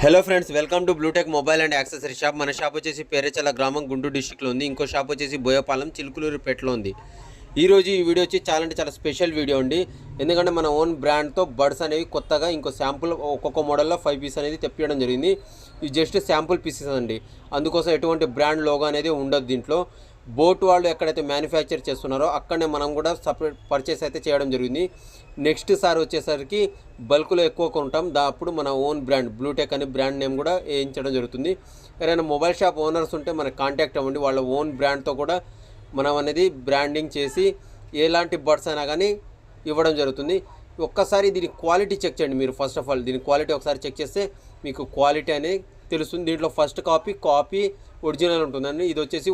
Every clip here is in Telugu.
Hello friends, welcome to Bluetech mobile and accessory shop. మన షాప్ వచ్చేసి పేరేచల గ్రామం, గుంటూరు డిస్టిక్లో ఉంది. ఇంకో షాప్ వచ్చేసి బోయపాలెం, చిలుకలూరుపేటలో ఉంది. ఈరోజు ఈ వీడియో వచ్చి చాలా అంటే చాలా స్పెషల్ వీడియో అండి. ఎందుకంటే మన ఓన్ బ్రాండ్తో బడ్స్ అనేవి కొత్తగా ఇంకో శాంపుల్ ఒక్కొక్క మోడల్లో 5 పీస్ అనేది తెప్పియడం జరిగింది. ఇది జస్ట్ శాంపుల్ పీసెస్ అండి. అందుకోసం ఎటువంటి బ్రాండ్ లోగో అనేది ఉండదు దీంట్లో. బోట్ వాళ్ళు ఎక్కడైతే మ్యానుఫ్యాక్చర్ చేస్తున్నారో అక్కడనే మనం కూడా సపరేట్ పర్చేస్ అయితే చేయడం జరిగింది. నెక్స్ట్ సారి వచ్చేసరికి బల్క్లో ఎక్కువ కొంటాం, అప్పుడు మన ఓన్ బ్రాండ్ బ్లూటెక్ అనే బ్రాండ్ నేమ్ కూడా వేయించడం జరుగుతుంది. ఎవరైనా మొబైల్ షాప్ ఓనర్స్ ఉంటే మనకు కాంటాక్ట్ అవ్వండి. వాళ్ళ ఓన్ బ్రాండ్తో కూడా మనం అనేది బ్రాండింగ్ చేసి ఎలాంటి బడ్స్ అయినా కానీ ఇవ్వడం జరుగుతుంది. ఒక్కసారి దీని క్వాలిటీ చెక్ చేయండి మీరు. ఫస్ట్ ఆఫ్ ఆల్ దీని క్వాలిటీ ఒకసారి చెక్ చేస్తే మీకు క్వాలిటీ అనేది తెలుస్తుంది. దీంట్లో ఫస్ట్ కాపీ ఒరిజినల్ ఉంటుందండి. ఇది వచ్చేసి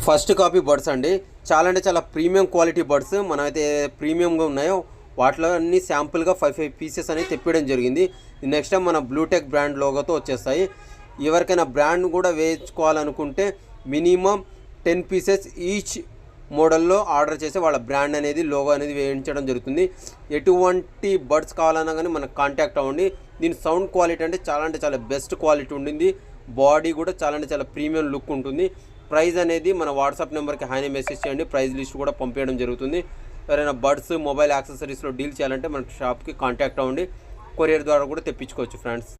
ఫస్ట్ కాపీ బడ్స్ అండి. చాలా అంటే చాలా ప్రీమియం క్వాలిటీ బడ్స్ మనమైతే ప్రీమియంగా ఉన్నాయో వాటిలో అన్ని శాంపుల్గా 5 పీసెస్ అనేది తెప్పడం జరిగింది. నెక్స్ట్ టైం మన బ్లూటెక్ బ్రాండ్ లోగోతో వచ్చేస్తాయి. ఎవరికైనా బ్రాండ్ కూడా వేయించుకోవాలనుకుంటే మినిమం 10 పీసెస్ ఈచ్ మోడల్లో ఆర్డర్ చేసి వాళ్ళ బ్రాండ్ అనేది లోగో అనేది వేయించడం జరుగుతుంది. ఎటువంటి బడ్స్ కావాలన్నా కానీ మనకు కాంటాక్ట్ అవ్వండి. దీని సౌండ్ క్వాలిటీ అంటే చాలా బెస్ట్ క్వాలిటీ ఉండింది. బాడీ కూడా చాలా అంటే చాలా ప్రీమియం లుక్ ఉంటుంది. ప్రైస్ అనేది మన వాట్సాప్ నెంబర్కి హాయ్ మెసేజ్ చేయండి. ప్రైస్ లిస్ట్ కూడా పంపించడం జరుగుతుంది. ఎవరైనా బడ్స్ మొబైల్ యాక్సెసరీస్లో డీల్ చేయాలంటే మన షాప్కి కాంటాక్ట్ అవ్వండి. కొరియర్ ద్వారా కూడా తెప్పించుకోవచ్చు ఫ్రెండ్స్.